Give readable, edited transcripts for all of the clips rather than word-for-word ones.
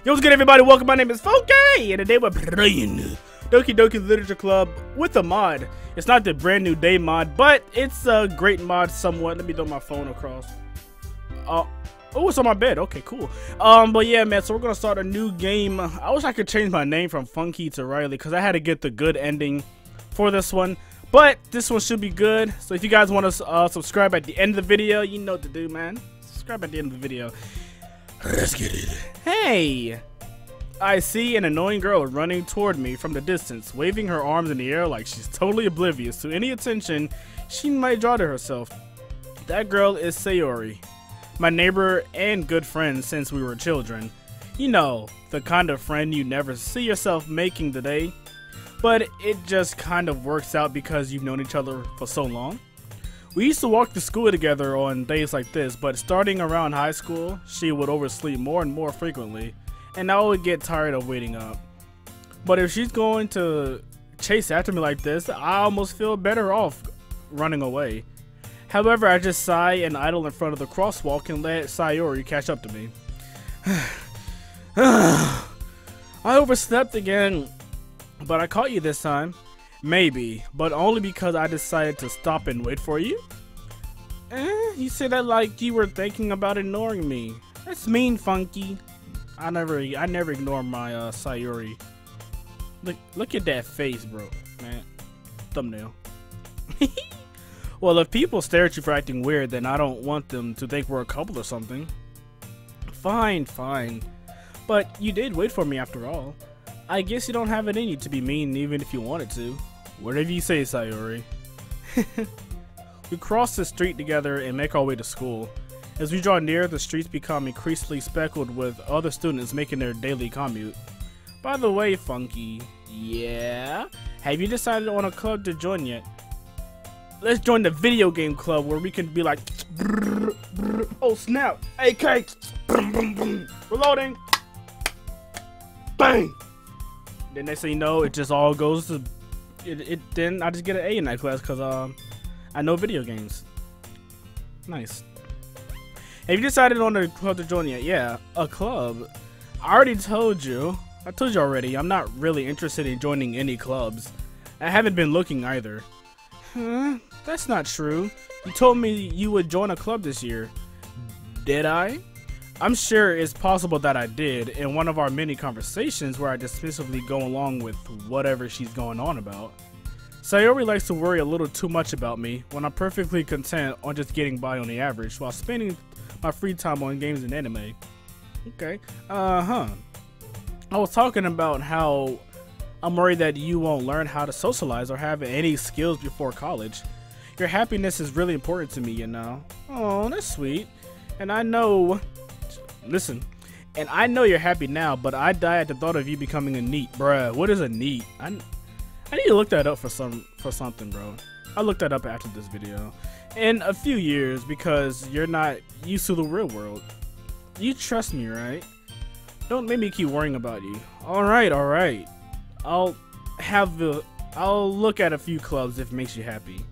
Yo, what's good, everybody? Welcome. My name is Funky, and today we're playing Doki Doki Literature Club with a mod. It's not the brand new day mod, but it's a great mod somewhat. Let me throw my phone across. Oh, it's on my bed. Okay, cool. But yeah, man, so we're gonna start a new game. I wish I could change my name from Funky to Riley, because I had to get the good ending for this one. But this one should be good. So if you guys want to subscribe at the end of the video, you know what to do, man. Subscribe at the end of the video. Let's get it. Hey! I see an annoying girl running toward me from the distance, waving her arms in the air like she's totally oblivious to any attention she might draw to herself. That girl is Sayori, my neighbor and good friend since we were children. You know, the kind of friend you never see yourself making today, but it just kind of works out because you've known each other for so long. We used to walk to school together on days like this, but starting around high school, she would oversleep more and more frequently, and I would get tired of waiting up. But if she's going to chase after me like this, I almost feel better off running away. However, I just sigh and idle in front of the crosswalk and let Sayori catch up to me. I overslept again, but I caught you this time. Maybe, but only because I decided to stop and wait for you? You said that like you were thinking about ignoring me. That's mean, Funky. I never ignore my Sayori. Look at that face, bro, man. Thumbnail. Well, if people stare at you for acting weird, then I don't want them to think we're a couple or something. Fine. But you did wait for me after all. I guess you don't have it in you to be mean even if you wanted to. Whatever you say, Sayori. We cross the street together and make our way to school. As we draw near, the streets become increasingly speckled with other students making their daily commute. By the way, Funky, yeah? Have you decided on a club to join yet? Let's join the video game club where we can be like, oh snap, AK, reloading, bang. Then next thing you know, it just all goes to then I just get an A in that class because I know video games. Nice. Have you decided on a club to join yet? Yeah, a club. I already told you. I told you already. I'm not really interested in joining any clubs. I haven't been looking either. Huh? That's not true. You told me you would join a club this year. Did I? I'm sure it's possible that I did in one of our many conversations where I dismissively go along with whatever she's going on about. Sayori likes to worry a little too much about me when I'm perfectly content on just getting by on the average while spending my free time on games and anime. Okay, I was talking about how I'm worried that you won't learn how to socialize or have any skills before college. Your happiness is really important to me, you know. Oh, that's sweet. And I know... Listen, and I know you're happy now, but I die at the thought of you becoming a NEET. Bruh, what is a NEET? I need to look that up for something, bro. I'll look that up after this video. In a few years, because you're not used to the real world. You trust me, right? Don't make me keep worrying about you. Alright. I'll look at a few clubs if it makes you happy.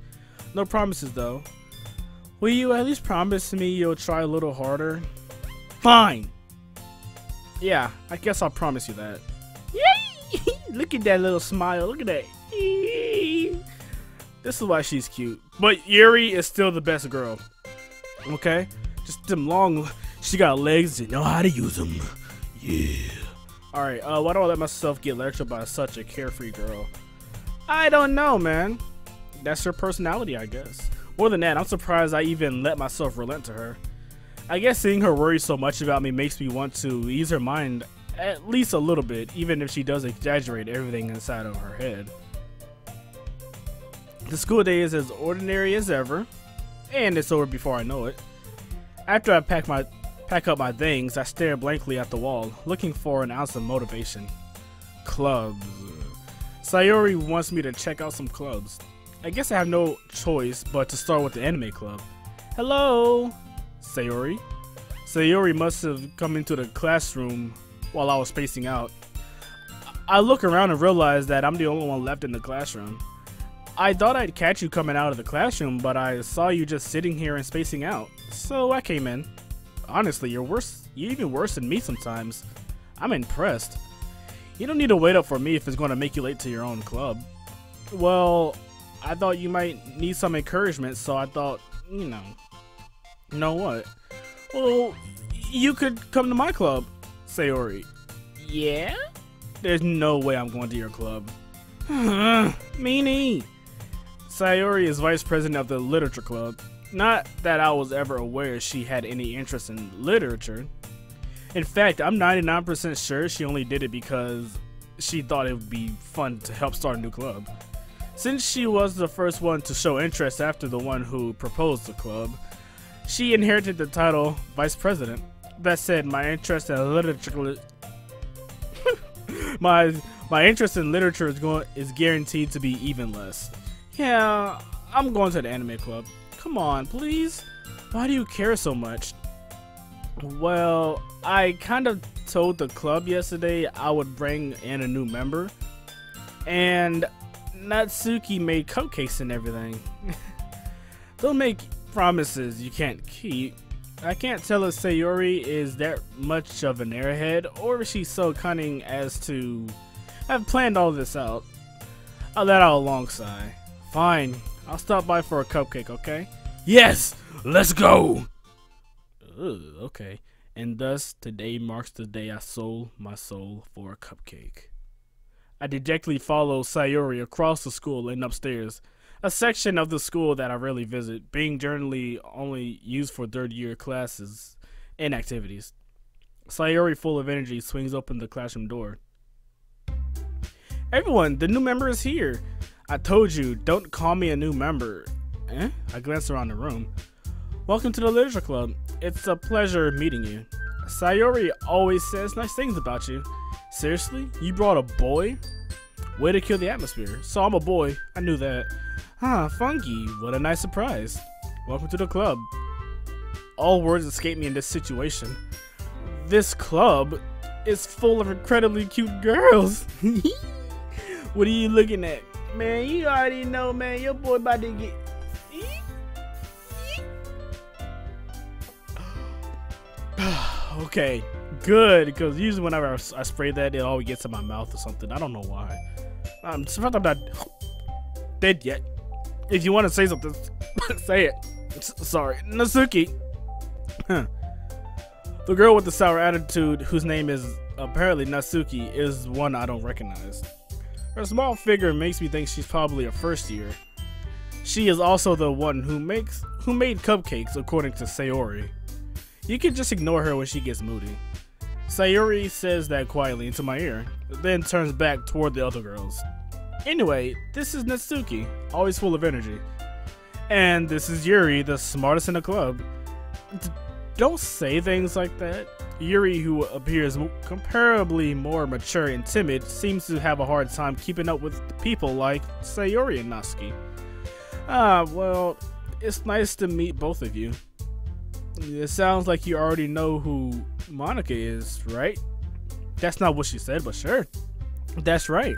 No promises, though. Will you at least promise me you'll try a little harder? Fine. Yeah, I guess I'll promise you that. Yay! Look at that little smile. Look at that. This is why she's cute. But Yuri is still the best girl. Okay? Just them long... She got legs and know how to use them. Yeah. Alright, why do I let myself get lectured by such a carefree girl? I don't know, man. That's her personality, I guess. More than that, I'm surprised I even let myself relent to her. I guess seeing her worry so much about me makes me want to ease her mind at least a little bit, even if she does exaggerate everything inside of her head. The school day is as ordinary as ever, and it's over before I know it. After I pack up my things, I stare blankly at the wall, looking for an ounce of motivation. Clubs. Sayori wants me to check out some clubs. I guess I have no choice but to start with the anime club. Hello? Sayori? Sayori must have come into the classroom while I was spacing out. I look around and realize that I'm the only one left in the classroom. I thought I'd catch you coming out of the classroom, but I saw you just sitting here and spacing out, so I came in. Honestly, you're even worse than me sometimes. I'm impressed. You don't need to wait up for me if it's going to make you late to your own club. Well, I thought you might need some encouragement, so I thought, you know what? Well, you could come to my club, Sayori. Yeah? There's no way I'm going to your club. Meanie. Sayori is vice president of the literature club. Not that I was ever aware she had any interest in literature. In fact, I'm 99% sure she only did it because she thought it would be fun to help start a new club. Since she was the first one to show interest after the one who proposed the club, she inherited the title vice president. That said, my interest in literature my interest in literature is guaranteed to be even less. Yeah, I'm going to the anime club. Come on, please. Why do you care so much? Well, I kind of told the club yesterday I would bring in a new member, and Natsuki made cupcakes and everything. Don't make promises you can't keep. I can't tell if Sayori is that much of an airhead or if she's so cunning as to have planned all this out. I'll let out a long sigh. Fine, I'll stop by for a cupcake, okay? Yes! Let's go! Ugh, okay. And thus, today marks the day I sold my soul for a cupcake. I dejectedly follow Sayori across the school and upstairs, a section of the school that I rarely visit, being generally only used for third-year classes and activities. Sayori, full of energy, swings open the classroom door. Everyone, the new member is here. I told you, don't call me a new member. Eh? I glance around the room. Welcome to the literature club. It's a pleasure meeting you. Sayori always says nice things about you. Seriously? You brought a boy? Way to kill the atmosphere. So I'm a boy. I knew that. Huh, funky. What a nice surprise. Welcome to the club. All words escape me in this situation. This club is full of incredibly cute girls. What are you looking at? Man, you already know, man. Your boy about to get... Okay, good, because usually whenever I spray that, it always gets in my mouth or something. I don't know why. I'm surprised I'm not dead yet. If you want to say something, say it. Sorry. Natsuki. The girl with the sour attitude, whose name is apparently Natsuki, is one I don't recognize. Her small figure makes me think she's probably a first year. She is also the one who made cupcakes, according to Sayori. You can just ignore her when she gets moody. Sayori says that quietly into my ear, then turns back toward the other girls. Anyway, this is Natsuki, always full of energy. And this is Yuri, the smartest in the club. Don't say things like that. Yuri, who appears comparably more mature and timid, seems to have a hard time keeping up with people like Sayori and Natsuki. Well, it's nice to meet both of you. It sounds like you already know who Monica is, right? That's not what she said, but sure. That's right.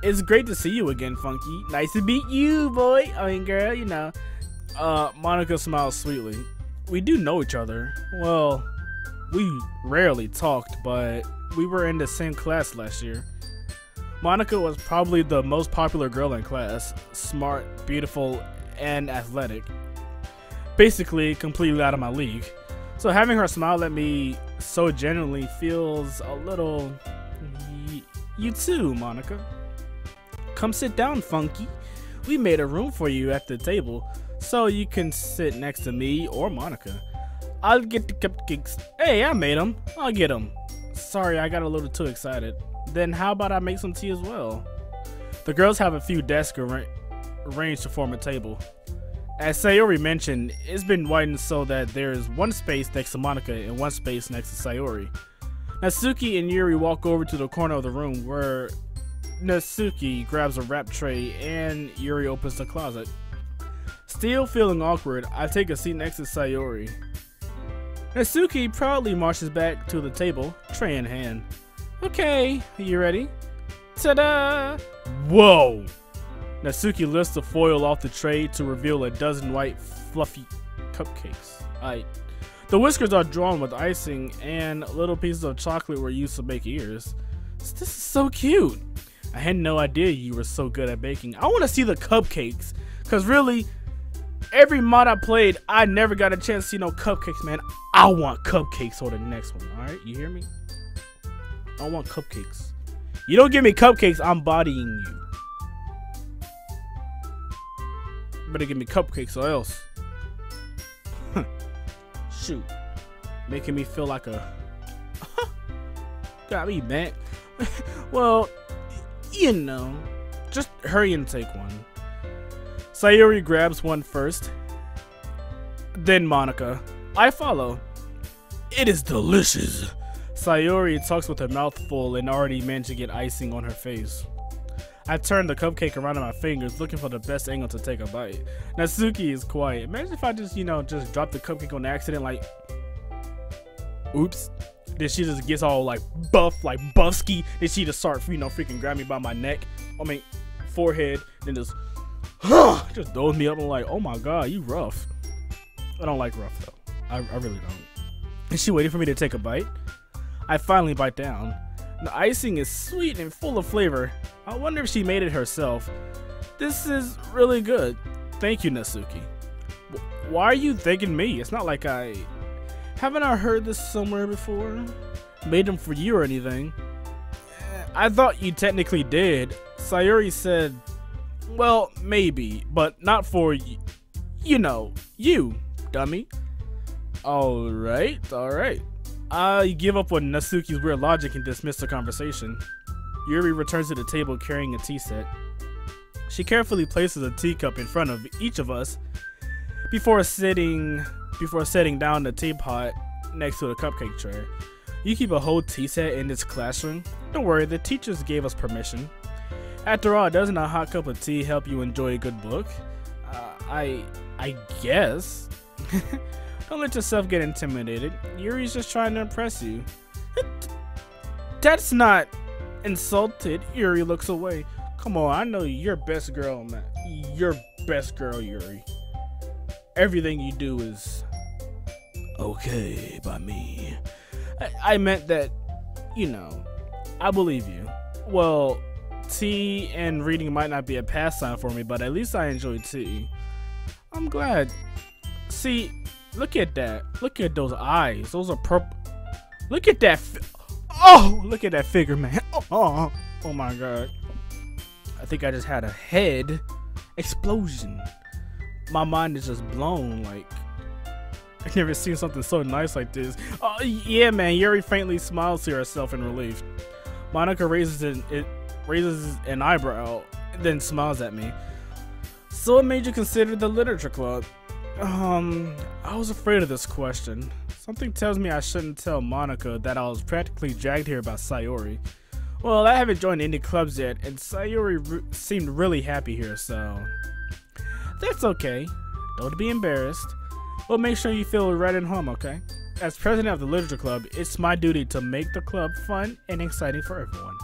It's great to see you again, Funky. Nice to meet you, boy. I mean, girl, you know. Monica smiles sweetly. We do know each other. Well, we rarely talked, but we were in the same class last year. Monica was probably the most popular girl in class. Smart, beautiful, and athletic. Basically completely out of my league. So having her smile at me so genuinely feels a little... You too, Monica. Come sit down, Funky. We made a room for you at the table, so you can sit next to me or Monica. I'll get the cupcakes. Hey, I made them. I'll get them. Sorry, I got a little too excited. Then how about I make some tea as well? The girls have a few desks arranged to form a table. As Sayori mentioned, it's been widened so that there is one space next to Monica and one space next to Sayori. Natsuki and Yuri walk over to the corner of the room where Natsuki grabs a wrap tray and Yuri opens the closet. Still feeling awkward, I take a seat next to Sayori. Natsuki proudly marches back to the table, tray in hand. Okay, you ready? Ta-da! Whoa! Natsuki lifts the foil off the tray to reveal a dozen white, fluffy cupcakes. The whiskers are drawn with icing, and little pieces of chocolate were used to make ears. This is so cute. I had no idea you were so good at baking. I want to see the cupcakes, because really, every mod I played, I never got a chance to see no cupcakes, man. I want cupcakes on the next one, alright? You hear me? I want cupcakes. You don't give me cupcakes, I'm bodying you. Better give me cupcakes or else. Shoot. Making me feel like a... Got me, man. Well, you know. Just hurry and take one. Sayuri grabs one first. Then Monica. I follow. It is delicious. Sayuri talks with her mouth full and already managed to get icing on her face. I turn the cupcake around in my fingers, looking for the best angle to take a bite. Natsuki is quiet. Imagine if I just, you know, just dropped the cupcake on accident, like, oops. Then she just gets all like buff, like buffsky. Then she just start, you know, freaking grab me by my neck, I mean, forehead, then just throws me up. I'm like, oh my god, you rough. I don't like rough though. I really don't. Is she waiting for me to take a bite? I finally bite down. The icing is sweet and full of flavor. I wonder if she made it herself. This is really good. Thank you, Natsuki. Why are you thanking me? It's not like haven't I heard this somewhere before? Made them for you or anything? I thought you technically did. Sayuri said, well, maybe, but not for you know, you, dummy. Alright. I give up on Natsuki's weird logic and dismiss the conversation. Yuri returns to the table carrying a tea set. She carefully places a teacup in front of each of us before setting down the teapot next to the cupcake tray. You keep a whole tea set in this classroom? Don't worry, the teachers gave us permission. After all, doesn't a hot cup of tea help you enjoy a good book? I guess. Don't let yourself get intimidated. Yuri's just trying to impress you. That's not insulted. Yuri looks away. Come on, I know you're best girl, man. You're best girl, Yuri. Everything you do is okay by me. I meant that, you know, I believe you. Well, tea and reading might not be a pastime for me, but at least I enjoy tea. I'm glad. See, look at that. Look at those eyes. Those are purple. Look at that. Oh, look at that figure, man. Oh my god. I think I just had a head explosion. My mind is just blown. Like, I've never seen something so nice like this. Oh yeah, man. Yuri faintly smiles to herself in relief. Monica raises an eyebrow, then smiles at me. So what made you consider the literature club? I was afraid of this question. Something tells me I shouldn't tell Monica that I was practically dragged here by Sayuri. Well, I haven't joined any clubs yet, and Sayuri seemed really happy here, so... That's okay. Don't be embarrassed. We'll make sure you feel right at home, okay? As president of the literature club, it's my duty to make the club fun and exciting for everyone.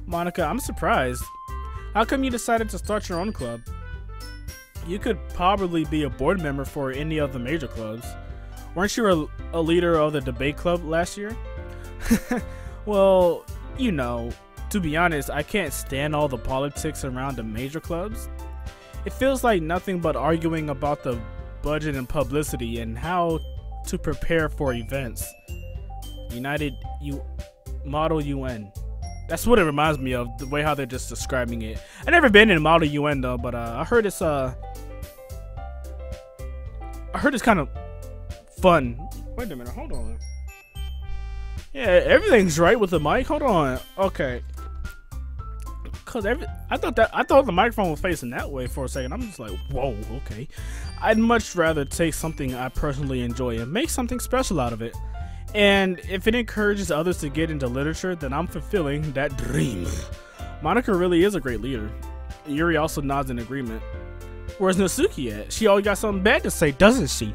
Monica, I'm surprised. How come you decided to start your own club? You could probably be a board member for any of the major clubs. Weren't you a leader of the debate club last year? Well, you know, to be honest, I can't stand all the politics around the major clubs. It feels like nothing but arguing about the budget and publicity and how to prepare for events. Model UN. That's what it reminds me of, the way how they're just describing it. I've never been in Model UN though, but I heard it's kind of fun. Wait a minute, hold on. Yeah, everything's right with the mic. Hold on. Okay. Cause I thought the microphone was facing that way for a second. I'm just like, whoa, okay. I'd much rather take something I personally enjoy and make something special out of it. And if it encourages others to get into literature, then I'm fulfilling that dream. Monica really is a great leader. Yuri also nods in agreement. Where's Natsuki at? She always got something bad to say, doesn't she?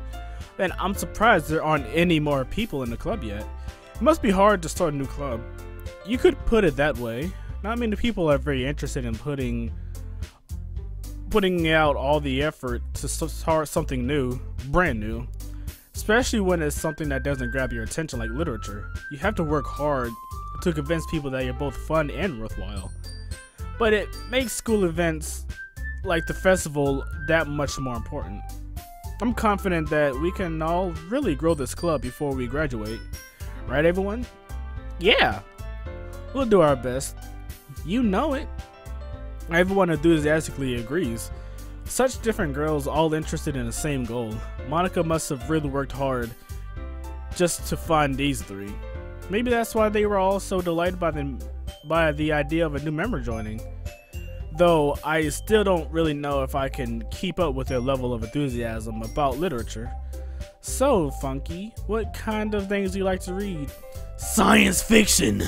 And I'm surprised there aren't any more people in the club yet. It must be hard to start a new club. You could put it that way. Not many people are very interested in putting out all the effort to start something new, brand new. especially when it's something that doesn't grab your attention like literature. You have to work hard to convince people that you're both fun and worthwhile. But it makes school events like the festival that much more important. I'm confident that we can all really grow this club before we graduate. Right, everyone? Yeah! We'll do our best. You know it. Everyone enthusiastically agrees. Such different girls all interested in the same goal. Monica must have really worked hard just to find these three. Maybe that's why they were all so delighted by the idea of a new member joining. Though I still don't really know if I can keep up with their level of enthusiasm about literature. So, Funky, what kind of things do you like to read? Science fiction!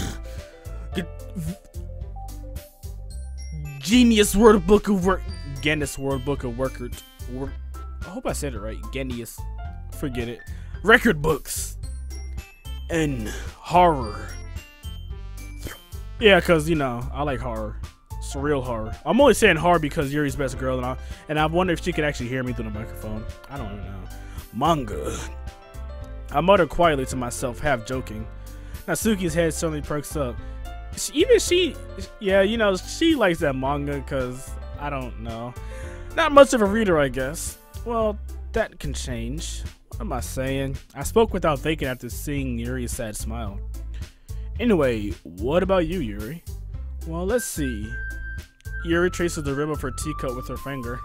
Genius Word Book of Work. Guinness World Book of Record. I hope I said it right. Guinness. Forget it. Record books. And horror. Yeah, because, you know, I like horror. Surreal horror. I'm only saying horror because Yuri's best girl, and I wonder if she could actually hear me through the microphone. I don't even know. Manga. I muttered quietly to myself, half joking. Natsuki's head suddenly perks up. Yeah, you know, she likes that manga because, I don't know. Not much of a reader, I guess. Well, that can change. What am I saying? I spoke without thinking after seeing Yuri's sad smile. Anyway, what about you, Yuri? Well, let's see. Yuri traces the rim of her teacup with her finger.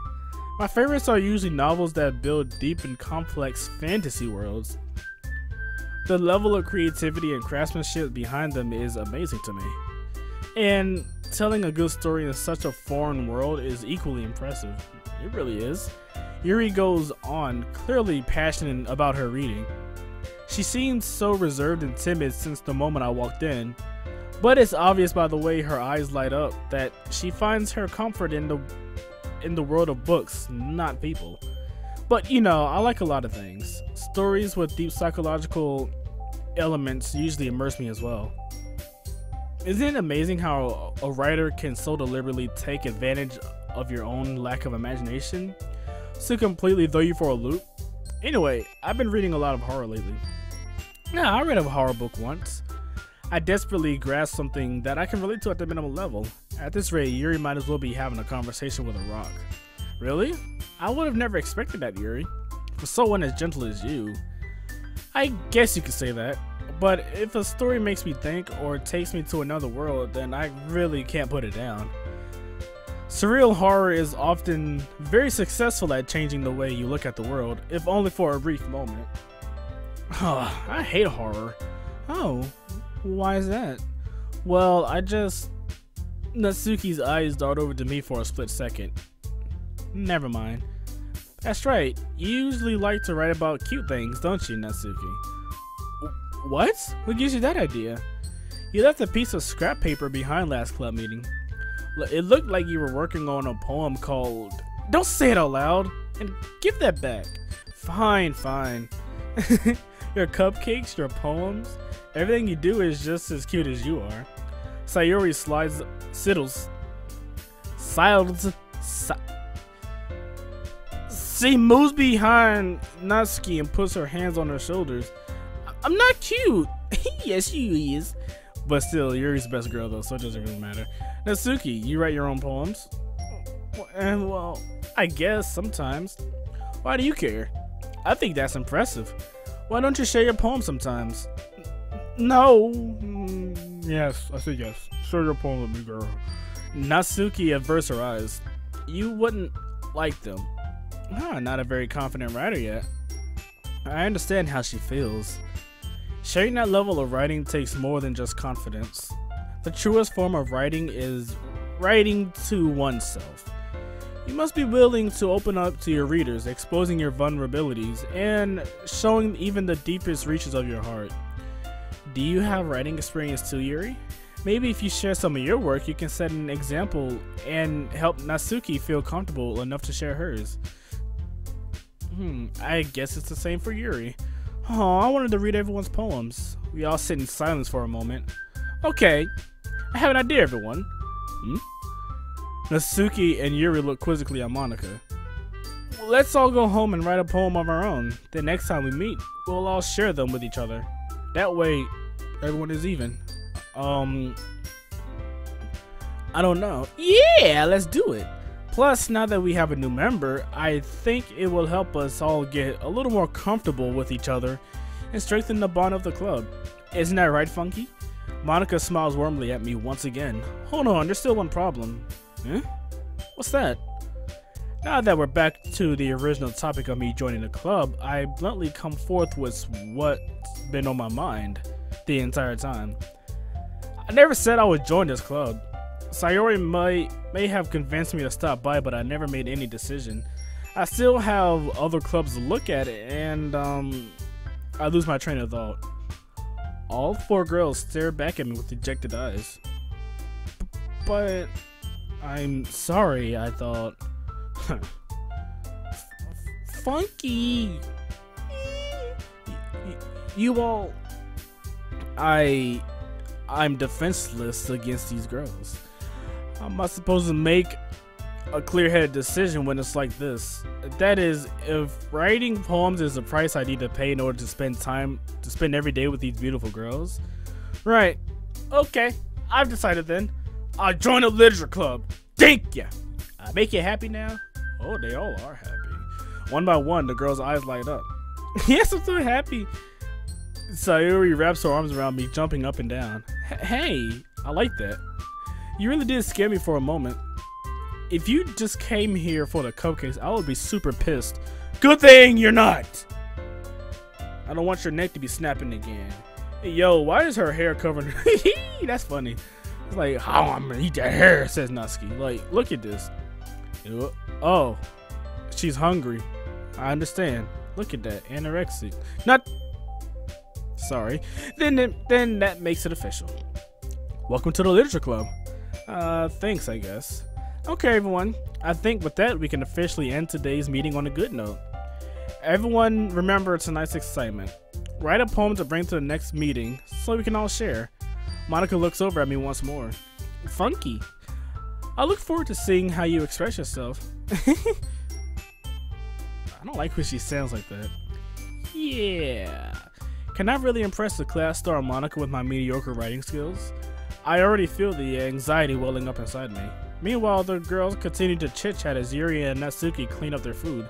My favorites are usually novels that build deep and complex fantasy worlds. The level of creativity and craftsmanship behind them is amazing to me. And telling a good story in such a foreign world is equally impressive. It really is. Yuri goes on, clearly passionate about her reading. She seems so reserved and timid since the moment I walked in, but it's obvious by the way her eyes light up that she finds her comfort in the world of books, not people. But you know, I like a lot of things. Stories with deep psychological elements usually immerse me as well. Isn't it amazing how a writer can so deliberately take advantage of your own lack of imagination to completely throw you for a loop? Anyway, I've been reading a lot of horror lately. Now, I read a horror book once. I desperately grasped something that I can relate to at the minimum level. At this rate, Yuri might as well be having a conversation with a rock. Really? I would have never expected that, Yuri. For someone as gentle as you. I guess you could say that. But if a story makes me think or takes me to another world, then I really can't put it down. Surreal horror is often very successful at changing the way you look at the world, if only for a brief moment. I hate horror. Oh, why is that? Well, Natsuki's eyes dart over to me for a split second. Never mind. That's right, you usually like to write about cute things, don't you, Natsuki? What? What gives you that idea? You left a piece of scrap paper behind last club meeting. It looked like you were working on a poem called... Don't say it out loud! And give that back. Fine, fine. Your cupcakes, your poems, everything you do is just as cute as you are. Sayuri She moves behind Natsuki and puts her hands on her shoulders. I'm not cute. Yes, she is. But still, Yuri's best girl though, so it doesn't really matter. Natsuki, you write your own poems? And well, I guess sometimes. Why do you care? I think that's impressive. Why don't you share your poems sometimes? No. Yes, I said yes. Share your poem with me, girl. Natsuki averts her eyes. You wouldn't like them. Not a very confident writer yet. I understand how she feels. Sharing that level of writing takes more than just confidence. The truest form of writing is writing to oneself. You must be willing to open up to your readers, exposing your vulnerabilities, and showing even the deepest reaches of your heart. Do you have writing experience too, Yuri? Maybe if you share some of your work, you can set an example and help Natsuki feel comfortable enough to share hers. I guess it's the same for Yuri. Oh, I wanted to read everyone's poems. We all sit in silence for a moment. Okay, I have an idea, everyone. Natsuki and Yuri look quizzically at Monica. let's all go home and write a poem of our own. Then next time we meet, we'll all share them with each other. That way, everyone is even. I don't know. Yeah, let's do it. Plus, now that we have a new member, I think it will help us all get a little more comfortable with each other and strengthen the bond of the club. Isn't that right, Funky? Monica smiles warmly at me once again. Hold on, there's still one problem. Huh? What's that? Now that we're back to the original topic of me joining the club, I bluntly come forth with what's been on my mind the entire time. I never said I would join this club. Sayori may have convinced me to stop by, but I never made any decision. I still have other clubs to look at, and I lose my train of thought. All 4 girls stare back at me with dejected eyes. But I'm sorry, I thought. Funky! You all... I'm defenseless against these girls. How am I supposed to make a clear-headed decision when it's like this? That is, if writing poems is the price I need to pay in order to spend every day with these beautiful girls. Right. Okay. I've decided then. I'll join a literature club. Thank ya. I make you happy now? Oh, they all are happy. One by one, the girls' eyes light up. Yes, I'm so happy. Sayori wraps her arms around me, jumping up and down. Hey, I like that. You really did scare me for a moment. If you just came here for the cupcakes, I would be super pissed. Good thing you're not! I don't want your neck to be snapping again. Hey, yo, why is her hair covered? That's funny. It's like, how I'm gonna eat that hair, says Natsuki. Like, look at this. Oh, she's hungry. I understand. Look at that, anorexic. Not... Sorry. Then that makes it official. Welcome to the literature club. Thanks, I guess. Okay, everyone. I think with that, we can officially end today's meeting on a good note. Everyone remember tonight's excitement. Write a poem to bring to the next meeting so we can all share. Monica looks over at me once more. Funky. I look forward to seeing how you express yourself. I don't like when she sounds like that. Yeah. Can I really impress the class star Monica with my mediocre writing skills? I already feel the anxiety welling up inside me. Meanwhile, the girls continue to chit-chat as Yuri and Natsuki clean up their food.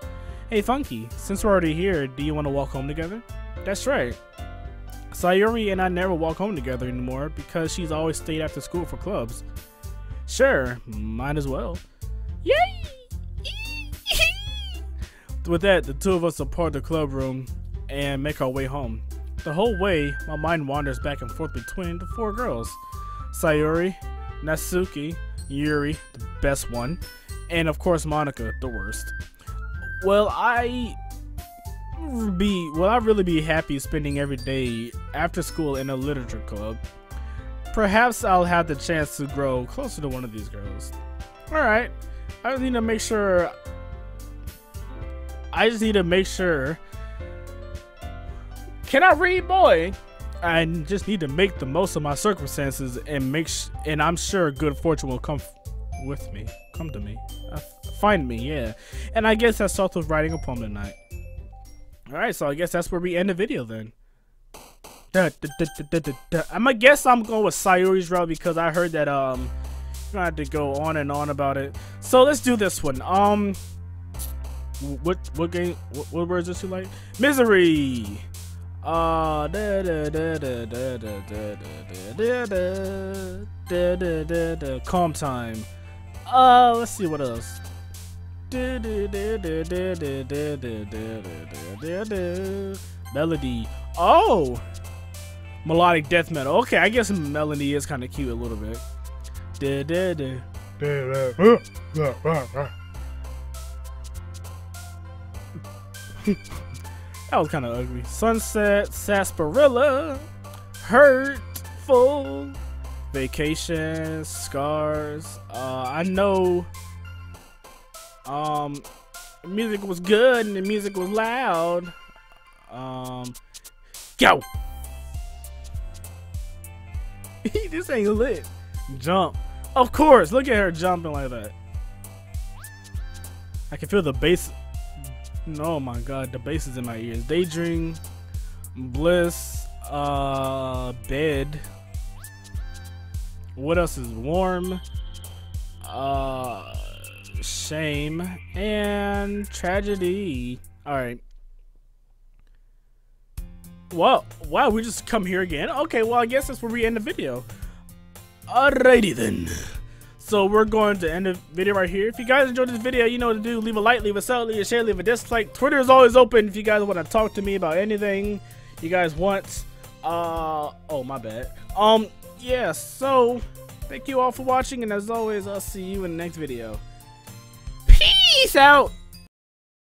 Hey Funky, since we're already here, do you want to walk home together? That's right. Sayori and I never walk home together anymore because she's always stayed after school for clubs. Sure, might as well. Yay! With that, the two of us depart the club room and make our way home. The whole way, my mind wanders back and forth between the 4 girls. Sayori, Natsuki, Yuri, the best one, and of course Monica, the worst. Will I really be happy spending every day after school in a literature club? Perhaps I'll have the chance to grow closer to one of these girls. Alright, I just need to make sure. Can I read, boy? I just need to make the most of my circumstances and I'm sure good fortune will come to me. Find me, yeah. And I guess that starts with writing a poem tonight. Alright, so I guess that's where we end the video then. I guess I'm going with Sayori's route because I heard that you don't have to go on and on about it. So let's do this one. What game? What words does you like? Misery. Calm time. Let's see what else. Melody. Oh, melodic death metal. Okay, I guess melody is kind of cute a little bit. That was kind of ugly. Sunset, sarsaparilla, hurtful, vacation, scars. I know. The music was good and the music was loud. Go. This ain't lit. Jump. Of course. Look at her jumping like that. I can feel the bass Oh my god, the bass is in my ears. Daydream, bliss, bed. What else is warm? Shame and tragedy. All right. Well, wow, we just come here again. Okay, well, I guess that's where we end the video. Alrighty then. So we're going to end the video right here. If you guys enjoyed this video, you know what to do. Leave a like, leave a sub, leave a share, leave a dislike. Twitter is always open if you guys want to talk to me about anything you guys want. Oh, my bad. Yeah, so thank you all for watching, and as always, I'll see you in the next video. Peace out!